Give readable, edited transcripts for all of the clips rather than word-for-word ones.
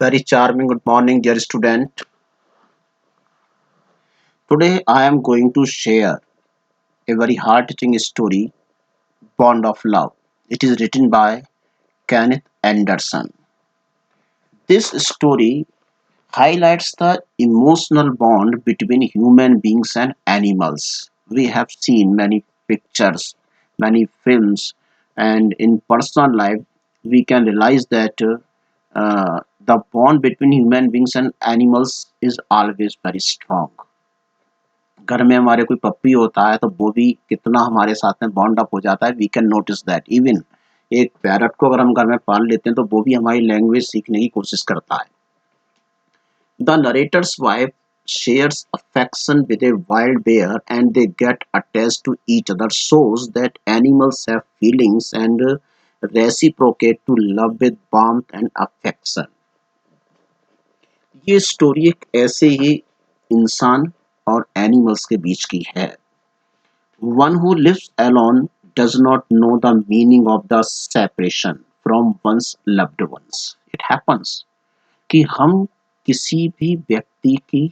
Very charming. Good morning, dear student. Today I am going to share a very heart-touching story, Bond of Love. It is written by Kenneth Anderson. This story highlights the emotional bond between human beings and animals. We have seen many pictures, many films, and in personal life, we can realize that the bond between human beings and animals is always very strong. घर में हमारे कोई पप्पी होता है तो वो भी कितना हमारे साथ में बॉन्ड अप हो जाता है we can notice that even एक पैरट को अगर हम घर में पाल लेते हैं तो वो भी हमारी लैंग्वेज सीखने की कोशिश करता है the narrator's wife shares affection with a wild bear and they get attached to each other shows that animals have feelings and reciprocate to love with warmth and affection ये स्टोरी एक ऐसे ही इंसान और एनिमल्स के बीच की है One who lives alone does not know the meaning of the separation from one's loved ones. It happens कि हम किसी भी व्यक्ति की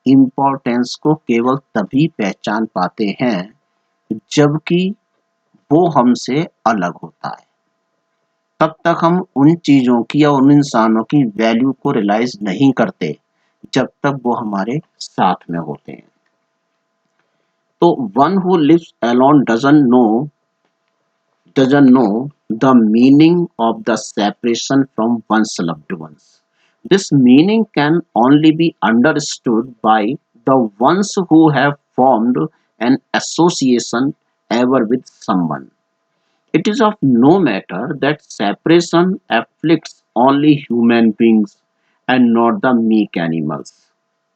इम्पोर्टेंस को केवल तभी पहचान पाते हैं जबकि वो हमसे अलग होता है तब तक हम उन चीजों की या उन इंसानों की वैल्यू को रियलाइज नहीं करते जब तक वो हमारे साथ में होते हैं तो one who lives alone doesn't know the meaning of the separation from one's loved ones. This meaning can only be understood by the ones who have formed an association ever with someone. It is of no matter that separation afflicts only human beings and not the meek animals.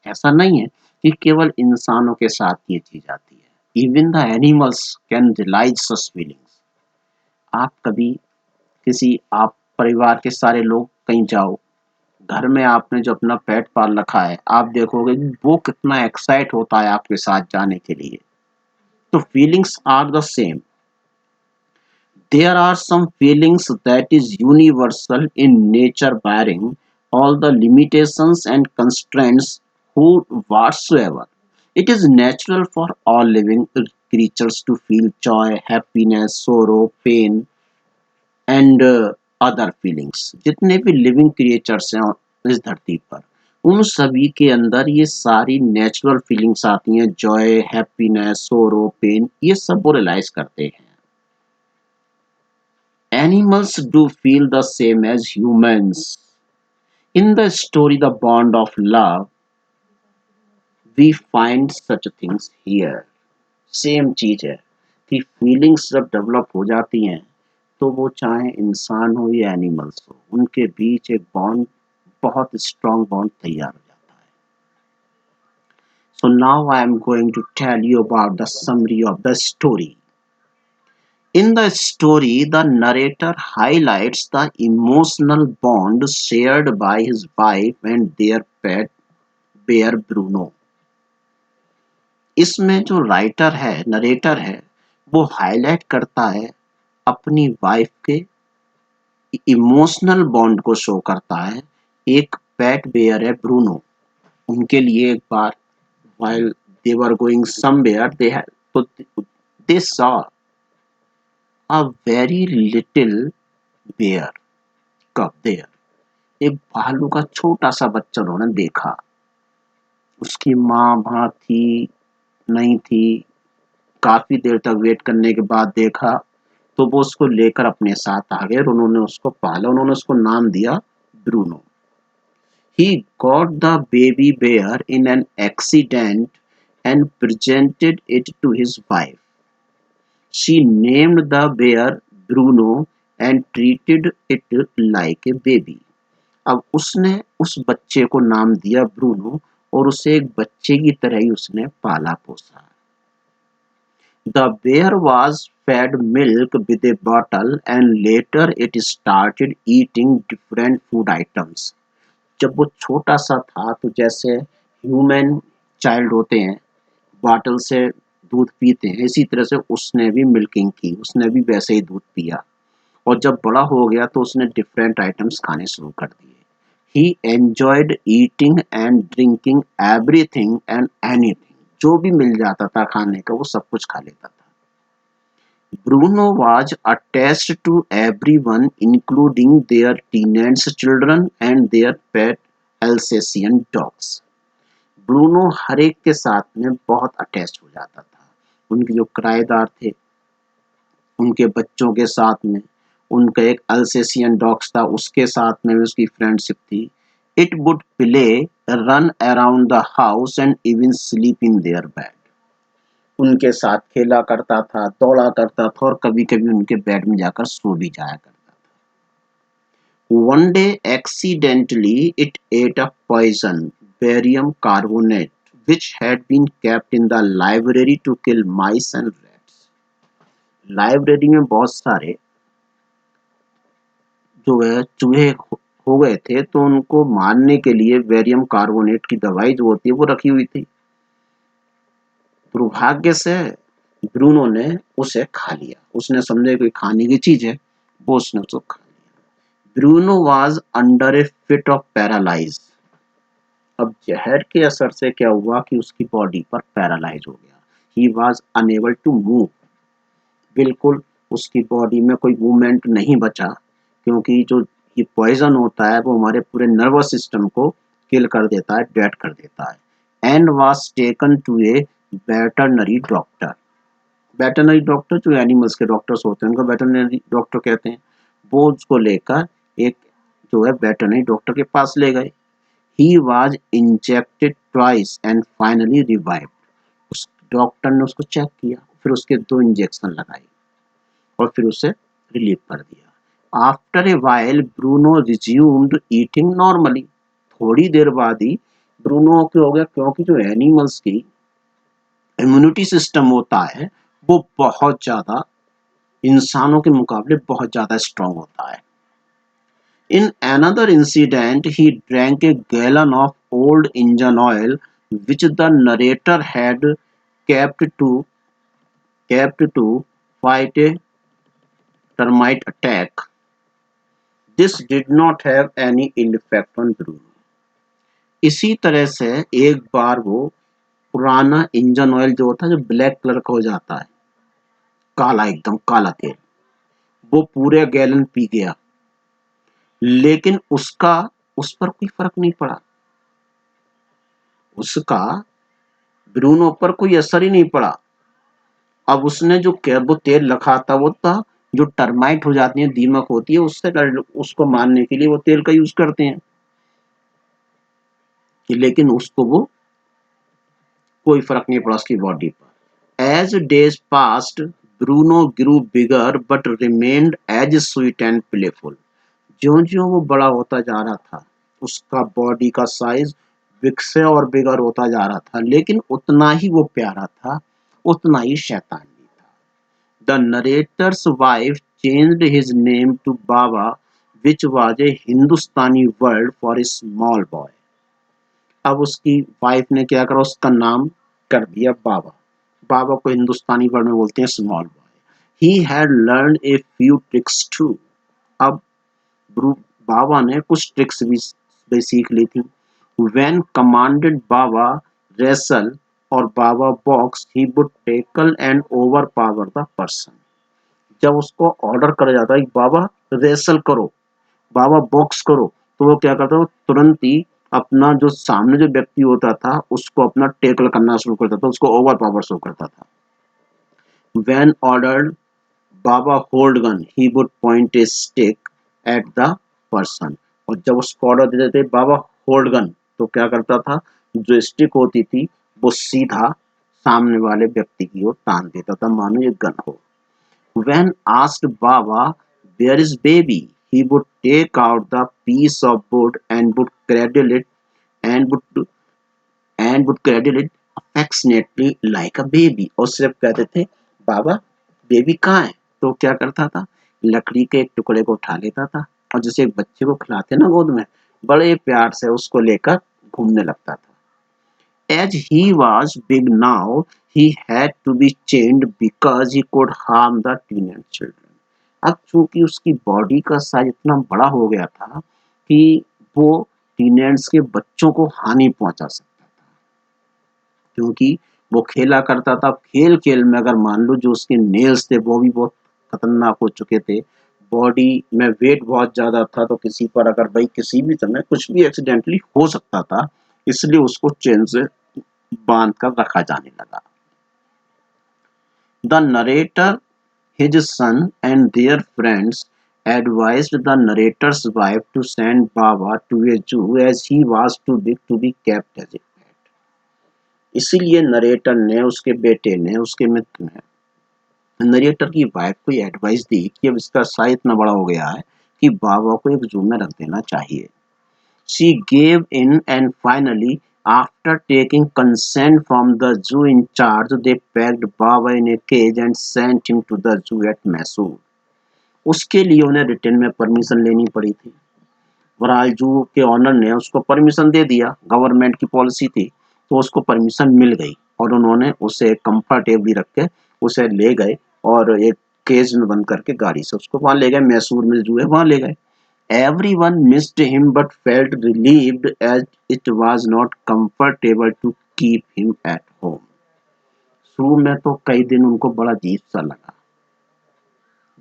ऐसा नहीं है कि केवल इंसानों के साथ ये चीज आती है even the animals can realise such feelings आप कभी किसी आप परिवार के सारे लोग कहीं जाओ घर में आपने जो अपना पेट पाल रखा है आप देखोगे कि वो कितना एक्साइट होता है आपके साथ जाने के लिए तो feelings are the same there are some feelings that is universal in nature bearing all the limitations and constraints who whatsoever it is natural for all living creatures to feel joy happiness sorrow pain and other feelings जितने भी living creatures हैं इस धरती पर उन सभी के अंदर ये सारी नेचुरल फीलिंग्स आती हैं जॉय हैप्पीनेस सोरो पेन ये सब वो रियलाइज करते हैं animals do feel the same as humans in the story the bond of love we find such things here same चीज है कि फीलिंग्स जब डेवलप हो जाती हैं तो वो चाहे इंसान हो या एनिमल्स हो उनके बीच एक बॉन्ड बहुत स्ट्रॉन्ग बॉन्ड तैयार हो जाता है so now I am going to tell you about the summary of the story In the story, the narrator highlights the emotional bond shared by his wife and their pet bear Bruno. इसमें जो writer है narrator है वो highlight करता है अपनी wife के emotional bond को शो करता है एक पेट बेयर है ब्रूनो उनके लिए एक बार while they were going somewhere they saw a very little bear cub there एक भालू का छोटा सा बच्चा उन्होंने देखा उसकी माँ वहां थी नहीं थी काफी देर तक वेट करने के बाद देखा तो वो उसको लेकर अपने साथ आ गए और उन्होंने उसको पाला उन्होंने उसको नाम दिया Bruno He got the baby bear in an accident and presented it to his wife. She named the bear Bruno and treated it like a baby. अब उसने उस बच्चे को नाम दिया ब्रूनो और उसे एक बच्चे की तरह ही उसने पाला पोसा The bear was fed milk with a bottle and later it started eating different food items. जब वो छोटा सा था तो जैसे ह्यूमन चाइल्ड होते हैं बॉटल से दूध पीते हैं इसी तरह से उसने भी मिल्किंग की उसने भी वैसे ही दूध पिया और जब बड़ा हो गया तो उसने डिफरेंट आइटम्स खाने शुरू कर दिए He enjoyed eating and drinking everything and anything. जो भी मिल जाता था खाने का वो सब कुछ खा लेता था. Bruno was attached to everyone, including their teenage children and their pet Alsatian dogs. Bruno हर एक के साथ में बहुत अटैच हो जाता था. उनके जो किराएदार थे, उनके बच्चों के साथ में, उनका एक अल्सेशियन डॉग्स था, उसके साथ में भी उसकी फ्रेंडशिप थी. It would play, run around the house and even sleep in their bed. उनके साथ खेला करता था, दौड़ा करता था और कभी-कभी उनके बेड में जाकर सो भी जाया करता था. One day, accidentally, it ate a poison, barium carbonate, which had been kept in the library to kill mice and rats. Library में बहुत सारे जो है चूहे हो गए थे, तो उनको मारने के लिए बेरियम कार्बोनेट की दवाई जो होती है वो रखी हुई थी. दुर्भाग्य से ब्रूनो ने उसे खा लिया. उसने समझे कोई खाने की चीज है, वो उसने उसको खा लिया. Bruno was under A fit of paralyse. अब जहर के असर से क्या हुआ कि उसकी बॉडी पर पैरालाइज हो गया. He was unable to move. बिल्कुल उसकी बॉडी में कोई मूवमेंट नहीं बचा, क्योंकि जो ये पॉइजन होता है वो हमारे पूरे नर्वस सिस्टम को किल कर देता है, डेड कर देता है. And was taken to a veterinary doctor. Veterinary doctor जो एनिमल्स के डॉक्टर्स होते हैं उनको वेटरनरी डॉक्टर कहते हैं. वो उसको लेकर एक जो है वेटरनरी डॉक्टर के पास ले गए. He was injected twice and finally revived. उस डॉक्टर ने उसको चेक किया, फिर उसके 2 इंजेक्शन लगाए और फिर उसे रिलीव कर दिया. After a while Bruno resumed eating normally. थोड़ी देर बाद ही ब्रूनो क्या हो गया, क्योंकि जो एनिमल्स की इम्यूनिटी सिस्टम होता है वो बहुत ज़्यादा इंसानों के मुकाबले बहुत ज़्यादा स्ट्रांग होता है. In another incident, he drank a gallon of old engine oil, which the narrator had kept to fight a termite attack. This did not have any ill effect on Bruno. इसी तरह से एक बार वो पुराना engine oil जो होता है, जो ब्लैक कलर का हो जाता है, काला एकदम काला तेल, वो पूरे गैलन पी गया, लेकिन उस पर कोई फर्क नहीं पड़ा. उसका ब्रूनो पर कोई असर ही नहीं पड़ा. अब उसने जो वो तेल रखा था वो था जो टर्माइट हो जाती है, दीमक होती है, उसको मारने के लिए वो तेल का यूज करते हैं, लेकिन उसको वो कोई फर्क नहीं पड़ा उसकी बॉडी पर. As days passed Bruno grew bigger but remained as sweet and playful. ज्यों-ज्यों वो बड़ा होता जा रहा था, उसका बॉडी का साइज बिगसे और बिगर होता जा रहा था, लेकिन उतना ही वो प्यारा था, उतना ही शैतान भी था. The narrator's wife changed his name to Baba, which was a Hindustani word for a small boy. अब उसकी वाइफ ने क्या करा, उसका नाम कर दिया बाबा. बाबा को हिंदुस्तानी वर्ड में बोलते हैं small boy. He had learned a few tricks too. अब बाबा ने कुछ ट्रिक्स भी सीख ली थी. When commanded Baba wrestle or Baba box, he would tackle and overpower the person. जब उसको ऑर्डर करा जाता है कि बाबा रेसल करो, बाबा बॉक्स करो, तो वो क्या करता था, तुरंत ही अपना जो सामने जो व्यक्ति होता था उसको अपना टेकल करना शुरू करता था, उसको ओवर पावर शो करता था. When ordered Baba hold gun, he would point a stick at the person. और जब उसको ऑर्डर देते थे बाबा होल्ड गन, तो क्या करता था, जो स्टिक होती थी वो सीधा सामने वाले व्यक्ति की ओर तान देता था, मानो ये गन हो. When asked Baba where is baby, he would take out the piece of wood and would cradle it affectionately like a baby. और सिर्फ कहते थे बाबा बेबी कहाँ है, तो क्या करता था, लकड़ी के एक टुकड़े को उठा लेता था और जैसे एक बच्चे को खिलाते ना गोद में, बड़े प्यार से उसको लेकर घूमने लगता था. As he was big now, he had to be chained because he could harm the teenage children. अब चूंकि उसकी बॉडी का साइज इतना बड़ा हो गया था कि वो टेनेंट्स के बच्चों को हानि पहुंचा सकता था, क्योंकि वो खेला करता था। खेल-खेल में अगर मान लो जो उसके नेल्स थे वो भी बहुत खतरनाक हो चुके थे, बॉडी में वेट बहुत ज़्यादा था, तो किसी पर अगर भाई किसी भी समय कुछ भी एक्सीडेंटली हो सकता था, इसलिए उसको चेन से बांध कर रखा जाने लगा। The narrator, his son, and their friends advised the narrator's wife to send Baba to a zoo as he was too big to be kept as a pet. इसीलिए नरेटर ने, उसके बेटे ने, उसके मित्र ने नरेटर की वाइफ को advice दी कि अब इसका साइज इतना बड़ा हो गया है कि बाबा को एक जू में रख देना चाहिए। She gave in, and finally, after taking consent from the zoo in charge, they packed Baba in a cage and sent him to the zoo at Mysore. उसके लिए उन्हें रिटर्न में परमिशन लेनी पड़ी थी। बहरहाल जू के ऑनर ने उसको परमिशन दे दिया, गवर्नमेंट की पॉलिसी थी, तो उसको परमिशन मिल गई और उन्होंने उसे कंफर्टेबली रख के उसे ले गए और एक केज में बंद करके गाड़ी से उसको वहां ले गए। मैसूर में जू है, वहां ले गए। Everyone missed him but felt relieved as it was not comfortable to keep him at home. शुरू में तो कई दिन उनको बड़ा अजीब सा लगा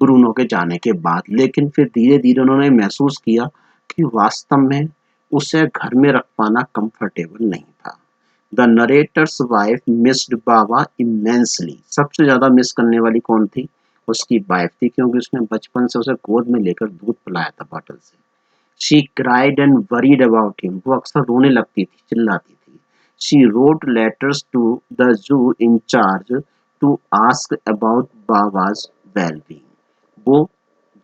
ब्रूनो के जाने के बाद, लेकिन फिर धीरे धीरे उन्होंने महसूस किया कि वास्तव में उसे घर में रख पाना कंफर्टेबल नहीं था। The narrator's wife missed Baba immensely. सबसे ज्यादा मिस करने वाली कौन थी? उसकी वाइफ थी, क्योंकि उसने बचपन से उसे गोद में लेकर दूध पिलाया था बॉटल से। She cried and worried about him. वो अक्सर रोने लगती थी, चिल्लाती थी। She wrote letters to the zoo in charge to ask about Baba's wellbeing. वो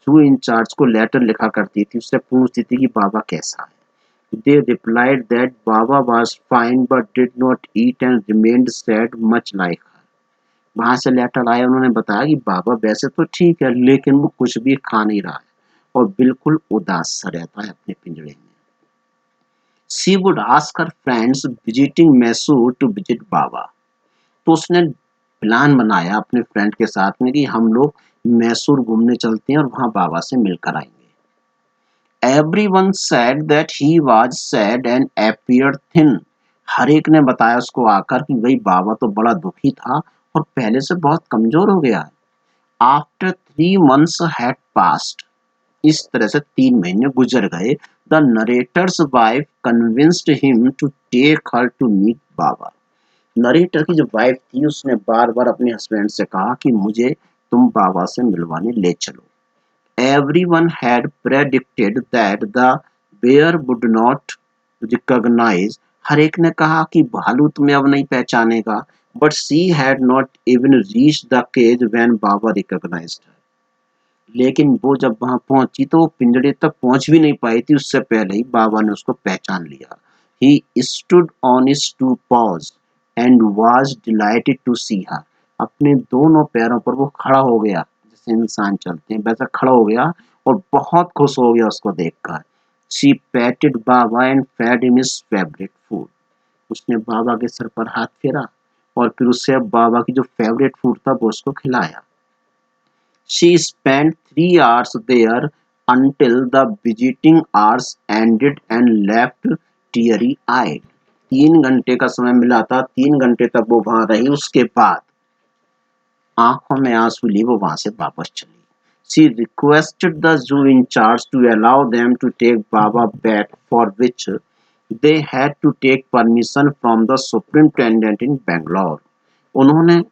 जू इंचार्ज को लेटर लिखा करती थी, उससे पूछती थी कि बाबा कैसा है। They replied that Baba was fine but did not eat and remained sad much like her. वहां से लेटर आया, उन्होंने बताया कि बाबा वैसे तो ठीक है, लेकिन वो कुछ भी खा नहीं रहा है और बिल्कुल उदास सा रहता है अपने पिंजरे में। She would ask her friends visiting Mysore to visit Baba. तो उसने प्लान बनाया अपने फ्रेंड के साथ में कि हम लोग मैसूर घूमने चलते हैं और वहां बाबा से मिलकर आएंगे। Everyone said that he was sad and appeared thin. हर एक ने बताया उसको आकर कि भाई बाबा तो बड़ा दुखी था और पहले से बहुत कमजोर हो गया है। After 3 months had passed. इस तरह से 3 महीने गुजर गए। The narrator's wife convinced him to take her to meet Baba. Narrator की जो वाइफ थी उसने बार बार अपने हस्बैंड से कहा कि मुझे तुम बाबा से मिलवाने ले चलो। Everyone had predicted that the bear would not recognise. हर एक ने कहा कि भालू तुम्हें अब नहीं पहचानेगा, but she had not even reach the cage when Baba recognised her. लेकिन वो जब वहां पहुंची तो वो पिंजरे तक पहुंच भी नहीं पाई थी, उससे पहले ही बाबा ने उसको पहचान लिया। He stood on his two paws and was delighted to see her. अपने दोनों पैरों पर वो खड़ा हो गया, जैसे इंसान चलते हैं वैसा खड़ा हो गया और बहुत खुश हो गया उसको देखकर। She patted Baba and fed him his favourite food. उसने बाबा के सर पर हाथ फेरा और फिर उससे बाबा की जो फेवरेट फूड था वो उसको खिलाया। She spent 3 hours there until the visiting hours ended and left teary-eyed. 3 घंटे का समय मिला था, 3 घंटे तक वो वहां रही, उसके बाद आंखों में आंसू लिए वो वहां से वापस चली। She requested the zoo in charge to allow them to take Baba back, for which they had to take permission from the superintendent in Bangalore. उन्होंने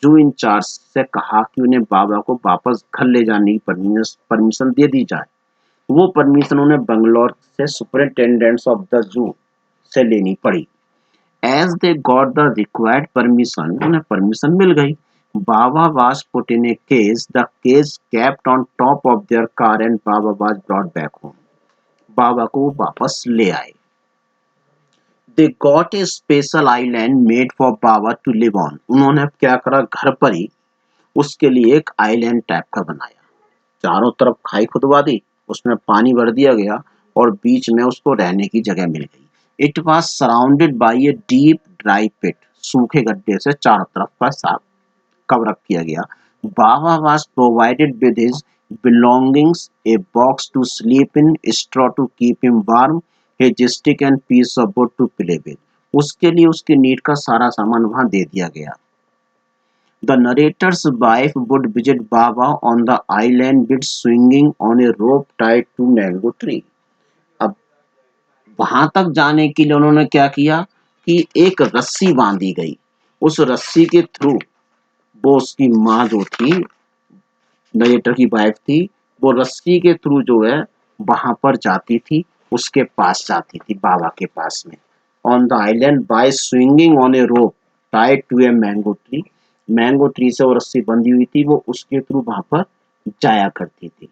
जू इंचार्ज से कहा कि उन्हें बाबा को वापस घर ले जाने की परमिशन दे दी जाए। वो परमिशन उन्हें बंगलौर से सुपरिंटेंडेंट्स ऑफ द जू से लेनी पड़ी। As they got the required permission, उन्हें परमिशन मिल गई। Baba was put in a cage, the cage kept on top of their car and Baba was brought back home. Baba को वापस ले आए। They got a special island made for Baba to live on. उन्होंने अब क्या करा, घर पर ही उसके लिए एक आइलैंड टाइप का बनाया। चारों तरफ खाई खुदवा दी, उसमें पानी भर दिया गया और बीच में उसको रहने की जगह मिल गई। It was surrounded by a deep dry pit. सूखे गड्ढे से चारों तरफ का साफ कवर अप किया गया। Baba was provided with his belongings, a box to sleep in, straw to keep him warm, his stick and piece of wood to play with. उसके लिए उसकी नीड का सारा सामान वहां दे दिया गया। The narrator's wife would visit Baba on the island with swinging on a rope tied to mango tree. अब वहां तक जाने के लिए उन्होंने क्या किया कि एक रस्सी बांधी गई। उस रस्सी के थ्रू वो उसकी माँ जो थी, नरेटर की वाइफ थी, वो रस्सी के थ्रू जो है वहां पर जाती थी, उसके पास जाती थी, बाबा के पास में। On the island by swinging on a rope tied to a mango tree. Mango tree से वो रस्सी बंधी हुई थी, वो उसके थ्रू वहां पर जाया करती थी।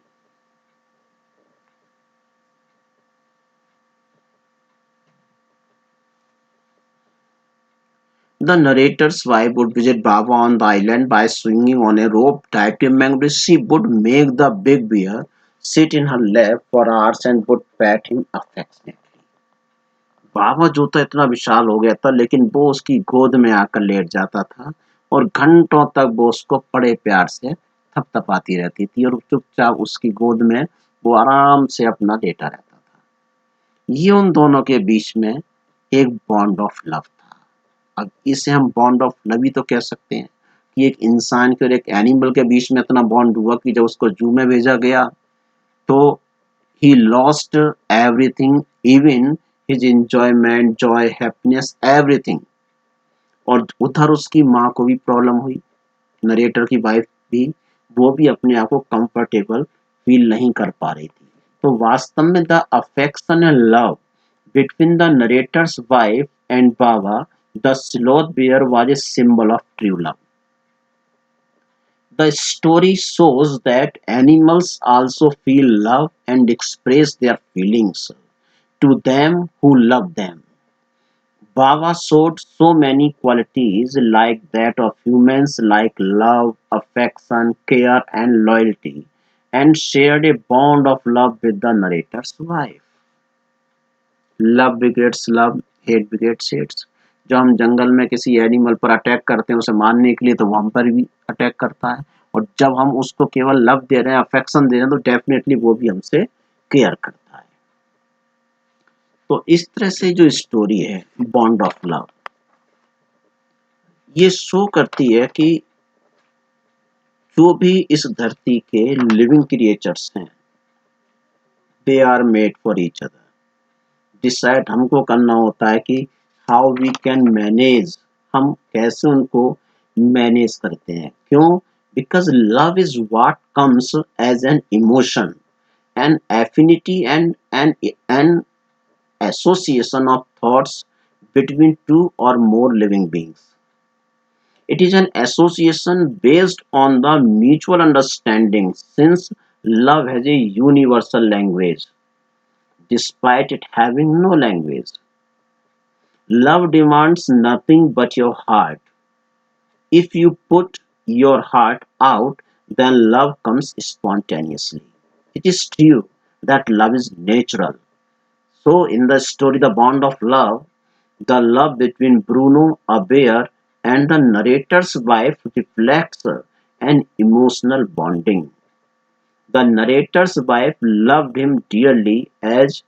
The narrator's wife would visit Baba on the island by swinging on a rope tied to a mango tree. She would make the big bear sit in her lap for hours and would pat him affectionately. बाबा जो था इतना विशाल हो गया था, लेकिन वो उसकी गोद में आकर लेट जाता था और घंटों तक वो उसको बड़े प्यार से थपथपाती रहती थी और चुपचाप उसकी गोद में वो आराम से अपना लेटा रहता था। ये उन दोनों के बीच में एक बॉन्ड ऑफ लव था। अब इसे हम बॉन्ड ऑफ लव ही तो कह सकते हैं कि एक इंसान के और एक एनिमल के बीच में इतना बॉन्ड हुआ कि जब उसको जू में भेजा गया तो he lost everything, even his enjoyment, joy, happiness, everything. और उधर उसकी माँ को भी प्रॉब्लम हुई, नरेटर की वाइफ भी, वो भी अपने आप को कंफर्टेबल फील नहीं कर पा रही थी। तो वास्तव में the affection and love between the narrator's wife and Baba, the sloth bear was a symbol of true love. The story shows that animals also feel love and express their feelings to them who love them. Baba showed so many qualities like that of humans, like love, affection, care, and loyalty, and shared a bond of love with the narrator's wife. Love begets love, hate begets hates. जब हम जंगल में किसी animal पर attack करते हैं उसे मारने के लिए, तो वो हम पर भी अटैक करता है, और जब हम उसको केवल लव दे रहे हैं, अफेक्शन दे रहे हैं, तो डेफिनेटली वो भी हमसे केयर करता है। तो इस तरह से जो स्टोरी है बॉन्ड ऑफ लव, ये शो करती है कि जो भी इस धरती के लिविंग क्रिएचर्स हैं, they are made for each other. Decide हमको करना होता है कि हाउ वी कैन मैनेज, हम कैसे उनको मैनेज करते हैं। क्यों? Because love is what comes as an emotion, an affinity and an association of thoughts between two or more living beings. It is an association based on the mutual understanding, since love has a universal language despite it having no language. Love demands nothing but your heart. If you put your heart out, then love comes spontaneously. It is true that love is natural. So, in the story The Bond of Love, the love between Bruno, a bear, and the narrator's wife reflects an emotional bonding. The narrator's wife loved him dearly as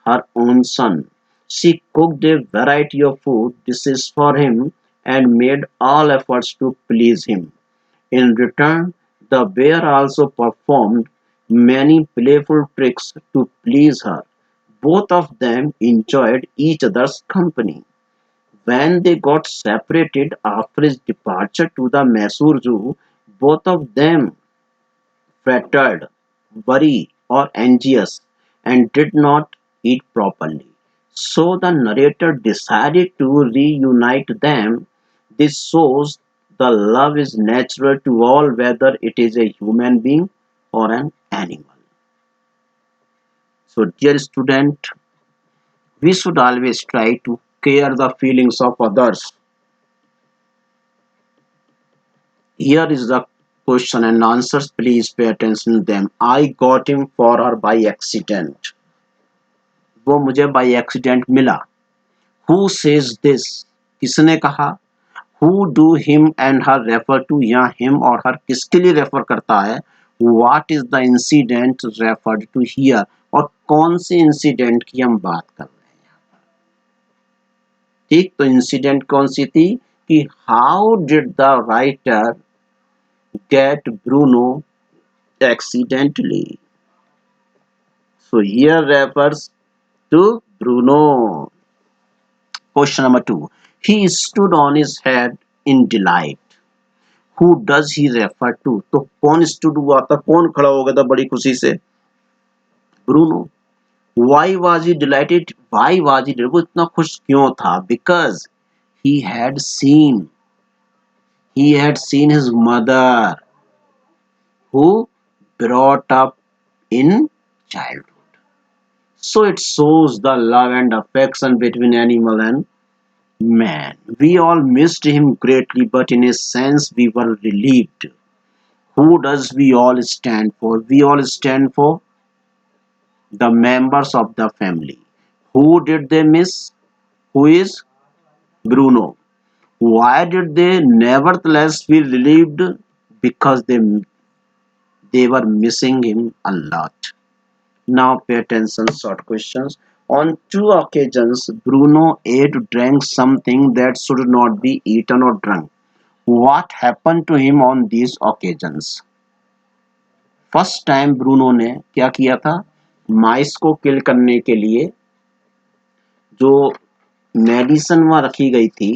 her own son. She cooked a variety of food dishes for him and made all efforts to please him. In return, the bear also performed many playful tricks to please her. Both of them enjoyed each other's company. When they got separated after his departure to the Mysore Zoo, both of them fretted, worried, or anxious and did not eat properly. So the narrator decided to reunite them. This shows the love is natural to all, whether it is a human being or an animal. So, dear student, we should always try to care the feelings of others. Here is the question and answers. Please pay attention to them. I got him for her by accident. वो मुझे by accident मिला. Who says this? किसने कहा? Who do him and her refer to? यहाँ him और her किसके लिए refer करता है? What is the incident referred to here? और कौन से इंसिडेंट की हम बात कर रहे हैं। ठीक, तो इंसिडेंट कौन सी थी कि how did the writer get Bruno accidentally. So here refers to Bruno. Question number 2. He stood on his head in delight. Who does he refer to? तो कौन stood हुआ था, कौन खड़ा हो गया था बड़ी खुशी से? Bruno. Why was he delighted? Why was he delighted? वो इतना खुश क्यों था? Because he had seen his mother who brought up in childhood. So it shows the love and affection between animal and man. We all missed him greatly, but in a sense we were relieved. Who does we all stand for? We all stand for the members of the family. Who did they miss? Who is Bruno? Why did they nevertheless feel relieved? Because they were missing him a lot. Now pay attention, short questions. On two occasions, Bruno ate or drank something that should not be eaten or drunk. What happened to him on these occasions? First time Bruno ने क्या किया था, माइस को किल करने के लिए जो medicine वहां रखी गई थी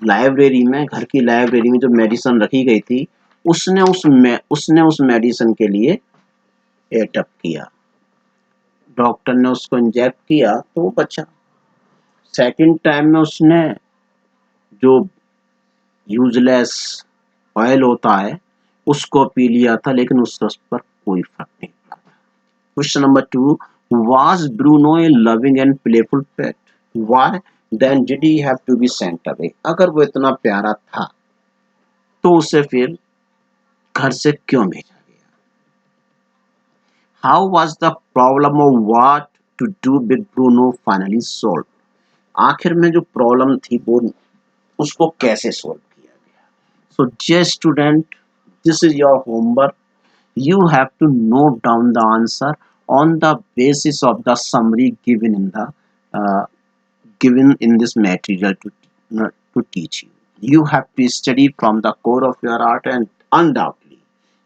लाइब्रेरी में, घर की लाइब्रेरी में जो मेडिसिन रखी गई थी, उसने उस मेडिसिन के लिए एटअप किया। डॉक्टर ने उसको इंजेक्ट किया तो वो बचा। सेकंड टाइम में उसने जो यूजलेस ऑयल होता है उसको पी लिया था, लेकिन उससे उस पर कोई फर्क नहीं पड़ा। Question number 2, was Bruno a loving and playful pet? Why then did he have to be sent away? अगर वो इतना प्यारा था तो उसे फिर घर से क्यों भेजा गया? How was the problem of what to do with Bruno finally solved? आखिर में जो प्रॉब्लम थी वो उसको कैसे सोल्व किया गया? So dear student, this is your homework. You have to note down the answer on the basis of the summary uh, given in this material to teach you. You have to study from the core of your art, and undoubtedly,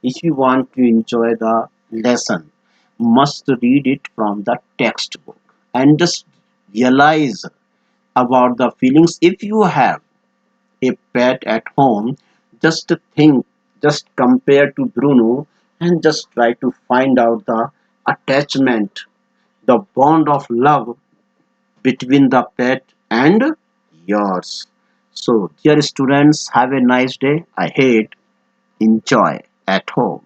if you want to enjoy the lesson, must read it from the textbook and just realize about the feelings. If you have a pet at home, just think, just compare to Bruno and just try to find out the attachment, the bond of love between the pet and yours. So, dear students, have a nice day ahead. Enjoy at home.